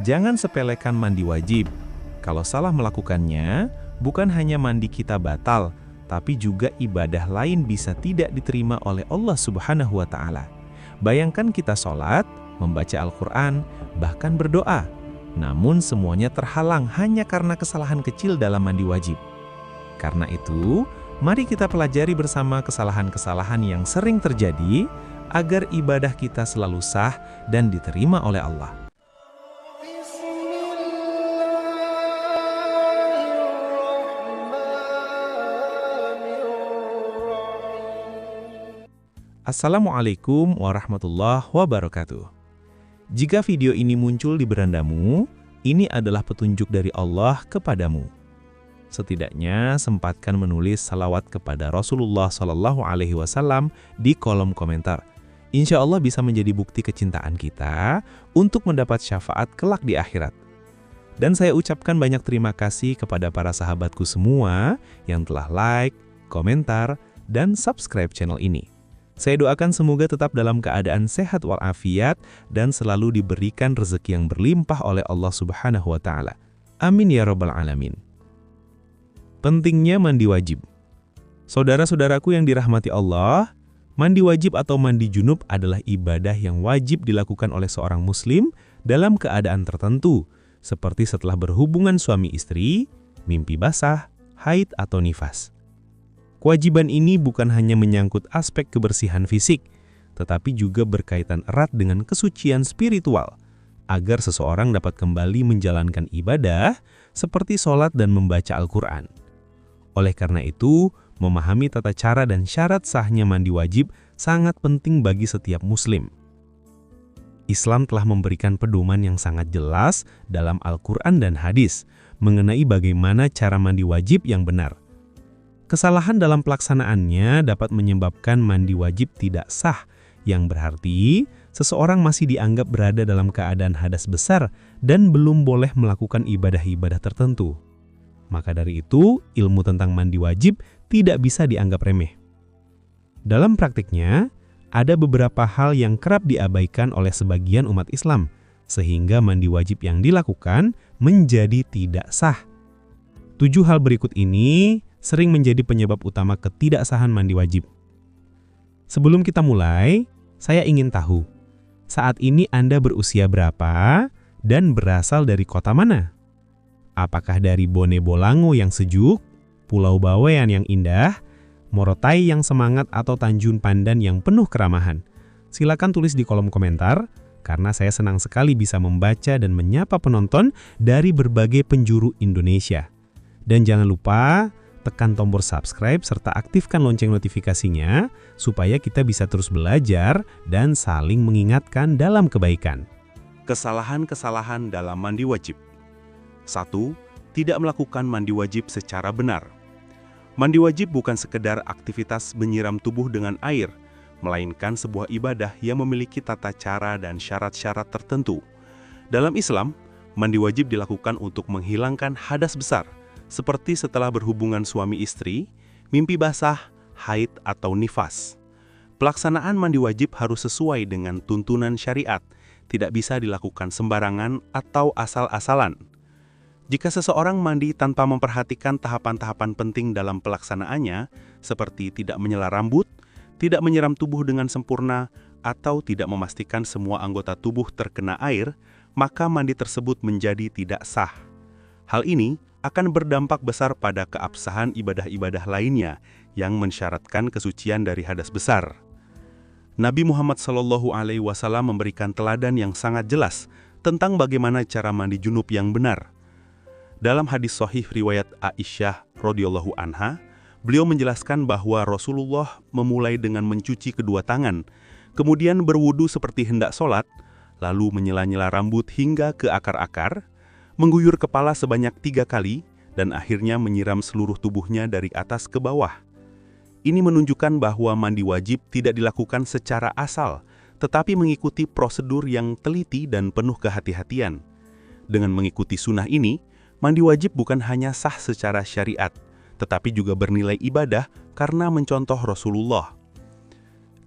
Jangan sepelekan mandi wajib. Kalau salah melakukannya, bukan hanya mandi kita batal, tapi juga ibadah lain bisa tidak diterima oleh Allah Subhanahu wa Ta'ala. Bayangkan kita sholat, membaca Al-Quran, bahkan berdoa. Namun semuanya terhalang hanya karena kesalahan kecil dalam mandi wajib. Karena itu, mari kita pelajari bersama kesalahan-kesalahan yang sering terjadi agar ibadah kita selalu sah dan diterima oleh Allah. Assalamualaikum warahmatullahi wabarakatuh. Jika video ini muncul di berandamu, ini adalah petunjuk dari Allah kepadamu. Setidaknya sempatkan menulis salawat kepada Rasulullah SAW di kolom komentar. Insya Allah bisa menjadi bukti kecintaan kita untuk mendapat syafaat kelak di akhirat. Dan saya ucapkan banyak terima kasih kepada para sahabatku semua yang telah like, komentar, dan subscribe channel ini. Saya doakan semoga tetap dalam keadaan sehat walafiat dan selalu diberikan rezeki yang berlimpah oleh Allah Subhanahu wa Ta'ala. Amin ya Rabbal Alamin. Pentingnya mandi wajib. Saudara-saudaraku yang dirahmati Allah, mandi wajib atau mandi junub adalah ibadah yang wajib dilakukan oleh seorang muslim dalam keadaan tertentu, seperti setelah berhubungan suami istri, mimpi basah, haid atau nifas. Kewajiban ini bukan hanya menyangkut aspek kebersihan fisik, tetapi juga berkaitan erat dengan kesucian spiritual, agar seseorang dapat kembali menjalankan ibadah seperti sholat dan membaca Al-Quran. Oleh karena itu, memahami tata cara dan syarat sahnya mandi wajib sangat penting bagi setiap muslim. Islam telah memberikan pedoman yang sangat jelas dalam Al-Quran dan hadis mengenai bagaimana cara mandi wajib yang benar. Kesalahan dalam pelaksanaannya dapat menyebabkan mandi wajib tidak sah, yang berarti seseorang masih dianggap berada dalam keadaan hadas besar dan belum boleh melakukan ibadah-ibadah tertentu. Maka dari itu, ilmu tentang mandi wajib tidak bisa dianggap remeh. Dalam praktiknya, ada beberapa hal yang kerap diabaikan oleh sebagian umat Islam, sehingga mandi wajib yang dilakukan menjadi tidak sah. 7 hal berikut ini sering menjadi penyebab utama ketidaksahan mandi wajib. Sebelum kita mulai, saya ingin tahu, saat ini Anda berusia berapa dan berasal dari kota mana? Apakah dari Bone Bolango yang sejuk, Pulau Bawean yang indah, Morotai yang semangat, atau Tanjung Pandan yang penuh keramahan? Silakan tulis di kolom komentar, karena saya senang sekali bisa membaca dan menyapa penonton dari berbagai penjuru Indonesia. Dan jangan lupa tekan tombol subscribe serta aktifkan lonceng notifikasinya supaya kita bisa terus belajar dan saling mengingatkan dalam kebaikan. Kesalahan-kesalahan dalam mandi wajib. 1. Tidak melakukan mandi wajib secara benar. Mandi wajib bukan sekedar aktivitas menyiram tubuh dengan air, melainkan sebuah ibadah yang memiliki tata cara dan syarat-syarat tertentu. Dalam Islam, mandi wajib dilakukan untuk menghilangkan hadas besar, seperti setelah berhubungan suami istri, mimpi basah, haid atau nifas. Pelaksanaan mandi wajib harus sesuai dengan tuntunan syariat, tidak bisa dilakukan sembarangan atau asal-asalan. Jika seseorang mandi tanpa memperhatikan tahapan-tahapan penting dalam pelaksanaannya, seperti tidak menyela rambut, tidak menyiram tubuh dengan sempurna, atau tidak memastikan semua anggota tubuh terkena air, maka mandi tersebut menjadi tidak sah. Hal ini akan berdampak besar pada keabsahan ibadah-ibadah lainnya yang mensyaratkan kesucian dari hadas besar. Nabi Muhammad SAW memberikan teladan yang sangat jelas tentang bagaimana cara mandi junub yang benar. Dalam hadis sahih riwayat Aisyah radhiyallahu anha, beliau menjelaskan bahwa Rasulullah memulai dengan mencuci kedua tangan, kemudian berwudu seperti hendak sholat, lalu menyela-nyela rambut hingga ke akar-akar, mengguyur kepala sebanyak 3 kali, dan akhirnya menyiram seluruh tubuhnya dari atas ke bawah. Ini menunjukkan bahwa mandi wajib tidak dilakukan secara asal, tetapi mengikuti prosedur yang teliti dan penuh kehati-hatian. Dengan mengikuti sunnah ini, mandi wajib bukan hanya sah secara syariat, tetapi juga bernilai ibadah karena mencontoh Rasulullah.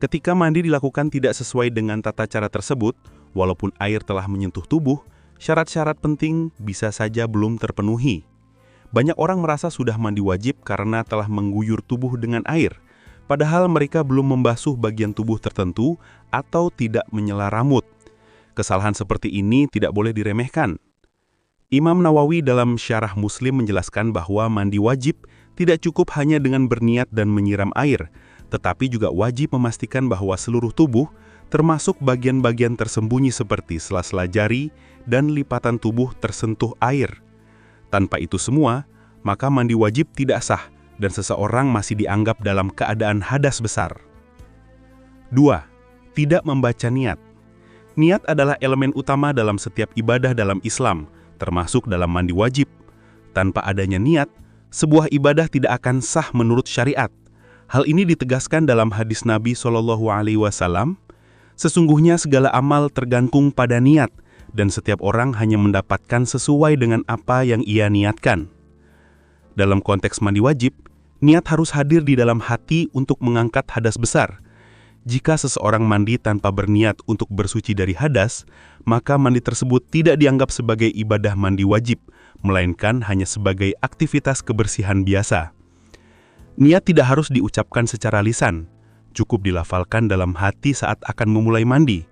Ketika mandi dilakukan tidak sesuai dengan tata cara tersebut, walaupun air telah menyentuh tubuh, syarat-syarat penting bisa saja belum terpenuhi. Banyak orang merasa sudah mandi wajib karena telah mengguyur tubuh dengan air, padahal mereka belum membasuh bagian tubuh tertentu atau tidak menyela rambut. Kesalahan seperti ini tidak boleh diremehkan. Imam Nawawi dalam Syarah Muslim menjelaskan bahwa mandi wajib tidak cukup hanya dengan berniat dan menyiram air, tetapi juga wajib memastikan bahwa seluruh tubuh, termasuk bagian-bagian tersembunyi seperti sela-sela jari dan lipatan tubuh tersentuh air. Tanpa itu semua, maka mandi wajib tidak sah dan seseorang masih dianggap dalam keadaan hadas besar. 2. Tidak membaca niat. Niat adalah elemen utama dalam setiap ibadah dalam Islam, termasuk dalam mandi wajib. Tanpa adanya niat, sebuah ibadah tidak akan sah menurut syariat. Hal ini ditegaskan dalam hadis Nabi SAW, sesungguhnya segala amal tergantung pada niat, dan setiap orang hanya mendapatkan sesuai dengan apa yang ia niatkan. Dalam konteks mandi wajib, niat harus hadir di dalam hati untuk mengangkat hadas besar. Jika seseorang mandi tanpa berniat untuk bersuci dari hadas, maka mandi tersebut tidak dianggap sebagai ibadah mandi wajib, melainkan hanya sebagai aktivitas kebersihan biasa. Niat tidak harus diucapkan secara lisan, cukup dilafalkan dalam hati saat akan memulai mandi.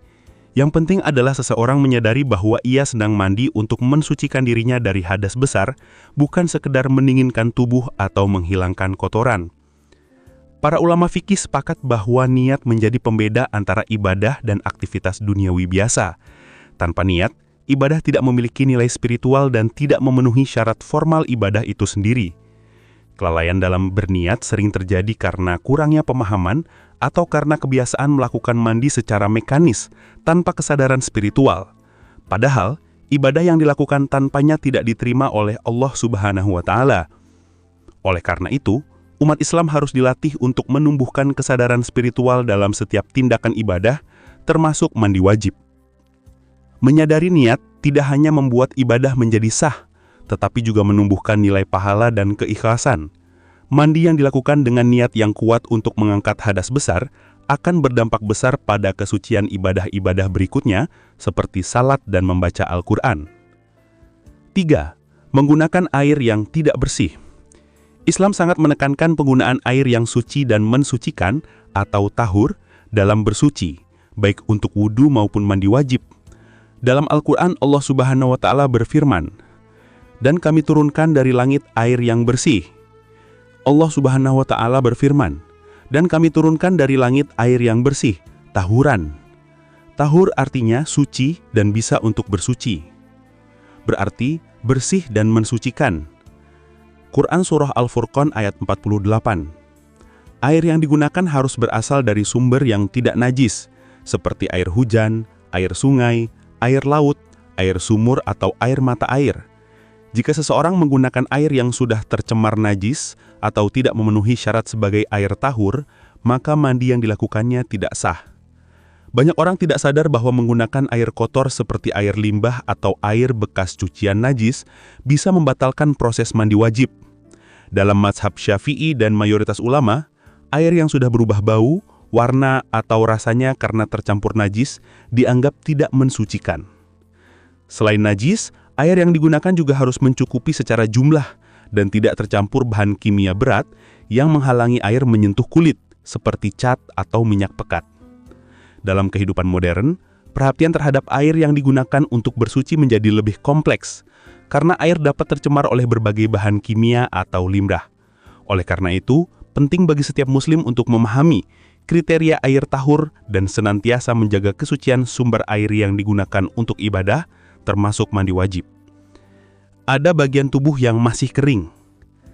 Yang penting adalah seseorang menyadari bahwa ia sedang mandi untuk mensucikan dirinya dari hadas besar, bukan sekedar mendinginkan tubuh atau menghilangkan kotoran. Para ulama fikih sepakat bahwa niat menjadi pembeda antara ibadah dan aktivitas duniawi biasa. Tanpa niat, ibadah tidak memiliki nilai spiritual dan tidak memenuhi syarat formal ibadah itu sendiri. Kelalaian dalam berniat sering terjadi karena kurangnya pemahaman atau karena kebiasaan melakukan mandi secara mekanis tanpa kesadaran spiritual. Padahal, ibadah yang dilakukan tanpanya tidak diterima oleh Allah Subhanahu wa Ta'ala. Oleh karena itu, umat Islam harus dilatih untuk menumbuhkan kesadaran spiritual dalam setiap tindakan ibadah, termasuk mandi wajib. Menyadari niat tidak hanya membuat ibadah menjadi sah, tetapi juga menumbuhkan nilai pahala dan keikhlasan. Mandi yang dilakukan dengan niat yang kuat untuk mengangkat hadas besar akan berdampak besar pada kesucian ibadah-ibadah berikutnya, seperti salat dan membaca Al-Quran. 3. Menggunakan air yang tidak bersih. Islam sangat menekankan penggunaan air yang suci dan mensucikan atau tahur dalam bersuci, baik untuk wudhu maupun mandi wajib. Dalam Al-Quran, Allah Subhanahu wa Ta'ala berfirman, "Dan kami turunkan dari langit air yang bersih." Allah Subhanahu wa Ta'ala berfirman, "Dan kami turunkan dari langit air yang bersih, tahuran." Tahur artinya suci dan bisa untuk bersuci. Berarti bersih dan mensucikan. Quran Surah Al-Furqan ayat 48. Air yang digunakan harus berasal dari sumber yang tidak najis, seperti air hujan, air sungai, air laut, air sumur atau air mata air. Jika seseorang menggunakan air yang sudah tercemar najis atau tidak memenuhi syarat sebagai air tahur, maka mandi yang dilakukannya tidak sah. Banyak orang tidak sadar bahwa menggunakan air kotor seperti air limbah atau air bekas cucian najis bisa membatalkan proses mandi wajib. Dalam mazhab Syafi'i dan mayoritas ulama, air yang sudah berubah bau, warna, atau rasanya karena tercampur najis dianggap tidak mensucikan. Selain najis, air yang digunakan juga harus mencukupi secara jumlah dan tidak tercampur bahan kimia berat yang menghalangi air menyentuh kulit, seperti cat atau minyak pekat. Dalam kehidupan modern, perhatian terhadap air yang digunakan untuk bersuci menjadi lebih kompleks, karena air dapat tercemar oleh berbagai bahan kimia atau limbah. Oleh karena itu, penting bagi setiap muslim untuk memahami kriteria air tahur dan senantiasa menjaga kesucian sumber air yang digunakan untuk ibadah, termasuk mandi wajib. Ada bagian tubuh yang masih kering.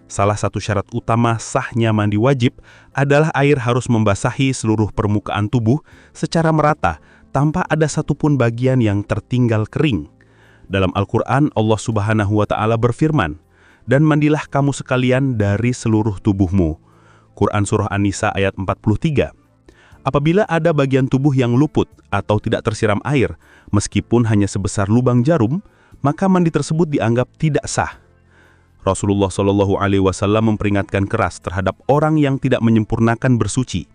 Salah satu syarat utama sahnya mandi wajib adalah air harus membasahi seluruh permukaan tubuh secara merata tanpa ada satupun bagian yang tertinggal kering. Dalam Al-Quran, Allah Subhanahu wa Ta'ala berfirman, "Dan mandilah kamu sekalian dari seluruh tubuhmu." Quran Surah An-Nisa ayat 43. Apabila ada bagian tubuh yang luput atau tidak tersiram air, meskipun hanya sebesar lubang jarum, maka mandi tersebut dianggap tidak sah. Rasulullah SAW memperingatkan keras terhadap orang yang tidak menyempurnakan bersuci.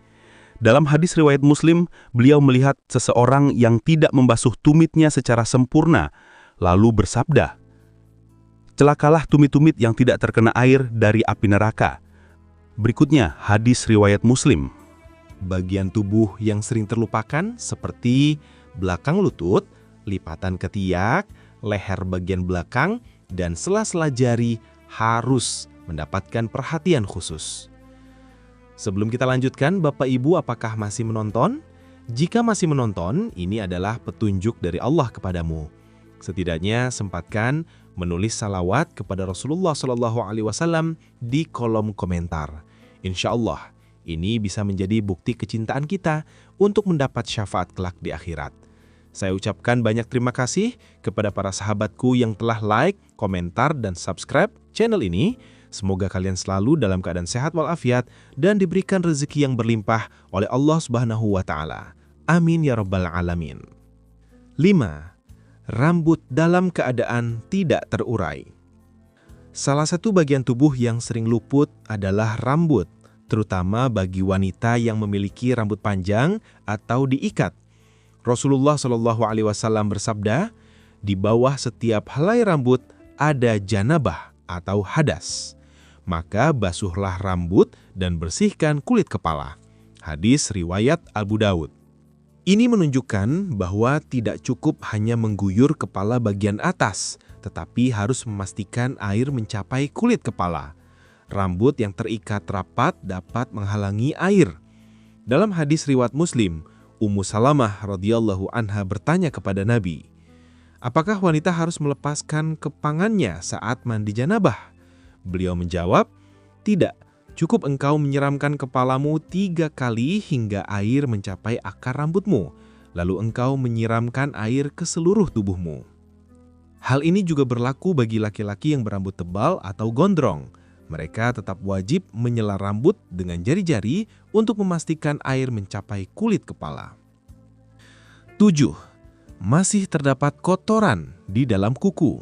Dalam hadis riwayat Muslim, beliau melihat seseorang yang tidak membasuh tumitnya secara sempurna, lalu bersabda, "Celakalah tumit-tumit yang tidak terkena air dari api neraka." Berikutnya, hadis riwayat Muslim. Bagian tubuh yang sering terlupakan seperti belakang lutut, lipatan ketiak, leher bagian belakang, dan sela-sela jari harus mendapatkan perhatian khusus. Sebelum kita lanjutkan, Bapak Ibu apakah masih menonton? Jika masih menonton, ini adalah petunjuk dari Allah kepadamu. Setidaknya sempatkan menulis salawat kepada Rasulullah SAW di kolom komentar. Insya Allah, ini bisa menjadi bukti kecintaan kita untuk mendapat syafaat kelak di akhirat. Saya ucapkan banyak terima kasih kepada para sahabatku yang telah like, komentar, dan subscribe channel ini. Semoga kalian selalu dalam keadaan sehat walafiat dan diberikan rezeki yang berlimpah oleh Allah Subhanahu wa Ta'ala. Amin ya Rabbal 'Alamin. 5. Rambut dalam keadaan tidak terurai. Salah satu bagian tubuh yang sering luput adalah rambut, terutama bagi wanita yang memiliki rambut panjang atau diikat. Rasulullah SAW bersabda, "Di bawah setiap helai rambut ada janabah atau hadas. Maka basuhlah rambut dan bersihkan kulit kepala." Hadis riwayat Abu Daud. Ini menunjukkan bahwa tidak cukup hanya mengguyur kepala bagian atas, tetapi harus memastikan air mencapai kulit kepala. Rambut yang terikat rapat dapat menghalangi air. Dalam hadis riwayat Muslim, Ummu Salamah radhiyallahu anha bertanya kepada Nabi, "Apakah wanita harus melepaskan kepangannya saat mandi janabah?" Beliau menjawab, "Tidak, cukup engkau menyiramkan kepalamu 3 kali hingga air mencapai akar rambutmu, lalu engkau menyiramkan air ke seluruh tubuhmu." Hal ini juga berlaku bagi laki-laki yang berambut tebal atau gondrong. Mereka tetap wajib menyela rambut dengan jari-jari untuk memastikan air mencapai kulit kepala. 7. Masih terdapat kotoran di dalam kuku.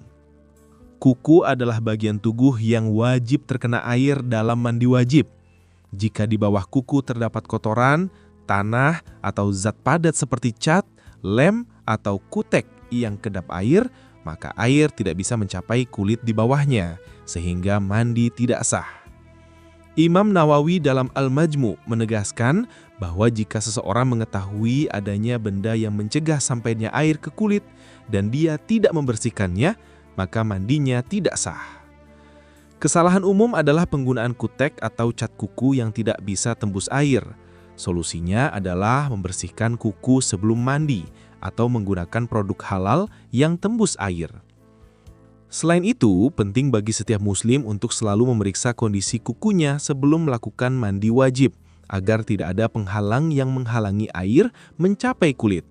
Kuku adalah bagian tubuh yang wajib terkena air dalam mandi wajib. Jika di bawah kuku terdapat kotoran, tanah, atau zat padat seperti cat, lem, atau kutek yang kedap air, maka air tidak bisa mencapai kulit di bawahnya, sehingga mandi tidak sah. Imam Nawawi dalam Al-Majmu' menegaskan bahwa jika seseorang mengetahui adanya benda yang mencegah sampainya air ke kulit dan dia tidak membersihkannya, maka mandinya tidak sah. Kesalahan umum adalah penggunaan kutek atau cat kuku yang tidak bisa tembus air. Solusinya adalah membersihkan kuku sebelum mandi atau menggunakan produk halal yang tembus air. Selain itu, penting bagi setiap muslim untuk selalu memeriksa kondisi kukunya sebelum melakukan mandi wajib, agar tidak ada penghalang yang menghalangi air mencapai kulit.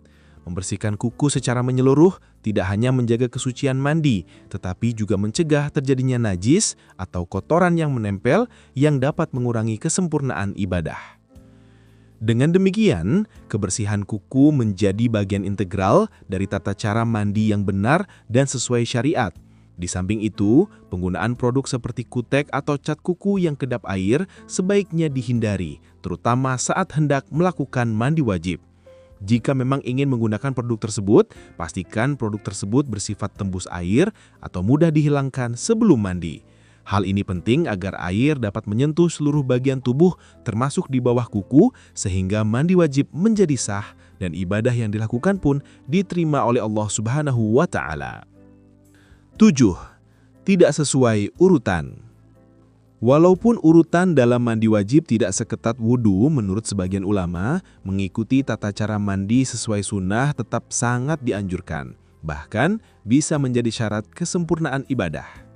Membersihkan kuku secara menyeluruh tidak hanya menjaga kesucian mandi, tetapi juga mencegah terjadinya najis atau kotoran yang menempel yang dapat mengurangi kesempurnaan ibadah. Dengan demikian, kebersihan kuku menjadi bagian integral dari tata cara mandi yang benar dan sesuai syariat. Di samping itu, penggunaan produk seperti kutek atau cat kuku yang kedap air sebaiknya dihindari, terutama saat hendak melakukan mandi wajib. Jika memang ingin menggunakan produk tersebut, pastikan produk tersebut bersifat tembus air atau mudah dihilangkan sebelum mandi. Hal ini penting agar air dapat menyentuh seluruh bagian tubuh termasuk di bawah kuku sehingga mandi wajib menjadi sah dan ibadah yang dilakukan pun diterima oleh Allah Subhanahu wa Ta'ala. 7. Tidak sesuai urutan. Walaupun urutan dalam mandi wajib tidak seketat wudhu, menurut sebagian ulama, mengikuti tata cara mandi sesuai sunnah tetap sangat dianjurkan. Bahkan bisa menjadi syarat kesempurnaan ibadah.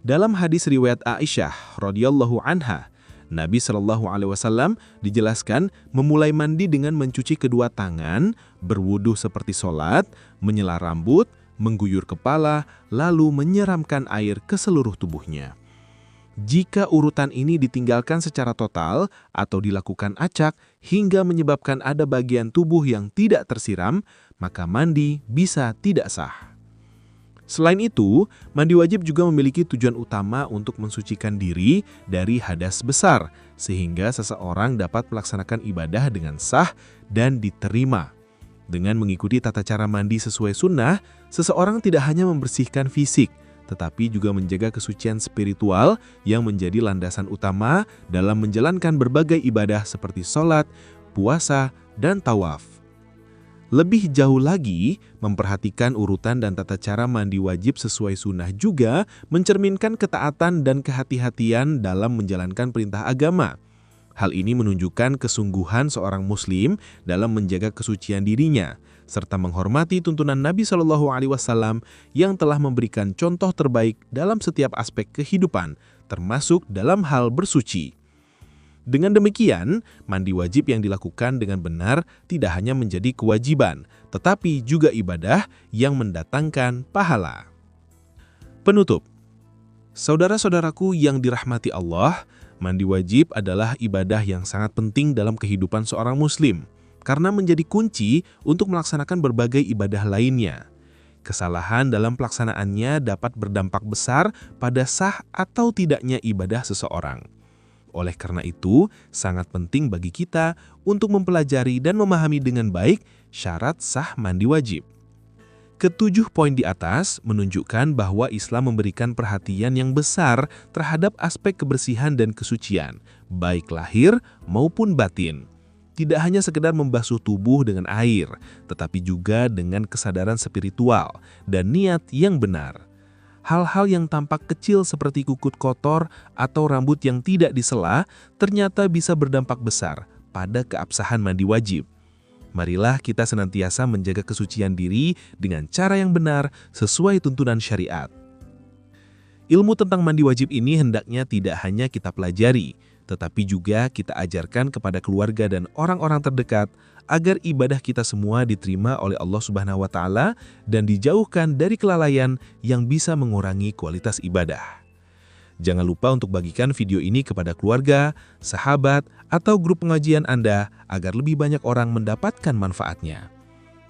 Dalam hadis riwayat Aisyah radhiyallahu anha, Nabi SAW dijelaskan memulai mandi dengan mencuci kedua tangan, berwudu seperti sholat, menyela rambut, mengguyur kepala, lalu menyiramkan air ke seluruh tubuhnya. Jika urutan ini ditinggalkan secara total atau dilakukan acak hingga menyebabkan ada bagian tubuh yang tidak tersiram, maka mandi bisa tidak sah. Selain itu, mandi wajib juga memiliki tujuan utama untuk mensucikan diri dari hadas besar, sehingga seseorang dapat melaksanakan ibadah dengan sah dan diterima. Dengan mengikuti tata cara mandi sesuai sunnah, seseorang tidak hanya membersihkan fisik, tetapi juga menjaga kesucian spiritual yang menjadi landasan utama dalam menjalankan berbagai ibadah seperti sholat, puasa, dan tawaf. Lebih jauh lagi, memperhatikan urutan dan tata cara mandi wajib sesuai sunnah juga mencerminkan ketaatan dan kehati-hatian dalam menjalankan perintah agama. Hal ini menunjukkan kesungguhan seorang muslim dalam menjaga kesucian dirinya, serta menghormati tuntunan Nabi Shallallahu Alaihi Wasallam yang telah memberikan contoh terbaik dalam setiap aspek kehidupan, termasuk dalam hal bersuci. Dengan demikian, mandi wajib yang dilakukan dengan benar tidak hanya menjadi kewajiban, tetapi juga ibadah yang mendatangkan pahala. Penutup, saudara-saudaraku yang dirahmati Allah, mandi wajib adalah ibadah yang sangat penting dalam kehidupan seorang muslim, karena menjadi kunci untuk melaksanakan berbagai ibadah lainnya. Kesalahan dalam pelaksanaannya dapat berdampak besar pada sah atau tidaknya ibadah seseorang. Oleh karena itu, sangat penting bagi kita untuk mempelajari dan memahami dengan baik syarat sah mandi wajib. Ketujuh poin di atas menunjukkan bahwa Islam memberikan perhatian yang besar terhadap aspek kebersihan dan kesucian, baik lahir maupun batin. Tidak hanya sekedar membasuh tubuh dengan air, tetapi juga dengan kesadaran spiritual dan niat yang benar. Hal-hal yang tampak kecil seperti kukut kotor atau rambut yang tidak disela ternyata bisa berdampak besar pada keabsahan mandi wajib. Marilah kita senantiasa menjaga kesucian diri dengan cara yang benar sesuai tuntunan syariat. Ilmu tentang mandi wajib ini hendaknya tidak hanya kita pelajari, tetapi juga kita ajarkan kepada keluarga dan orang-orang terdekat agar ibadah kita semua diterima oleh Allah Subhanahu wa Ta'ala dan dijauhkan dari kelalaian yang bisa mengurangi kualitas ibadah. Jangan lupa untuk bagikan video ini kepada keluarga, sahabat, atau grup pengajian Anda agar lebih banyak orang mendapatkan manfaatnya.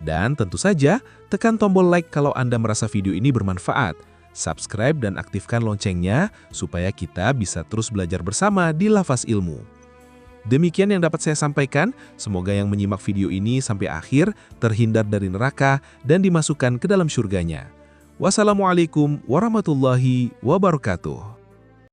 Dan tentu saja, tekan tombol like kalau Anda merasa video ini bermanfaat. Subscribe dan aktifkan loncengnya supaya kita bisa terus belajar bersama di Lafaz Ilmu. Demikian yang dapat saya sampaikan, semoga yang menyimak video ini sampai akhir terhindar dari neraka dan dimasukkan ke dalam surganya. Wassalamualaikum warahmatullahi wabarakatuh.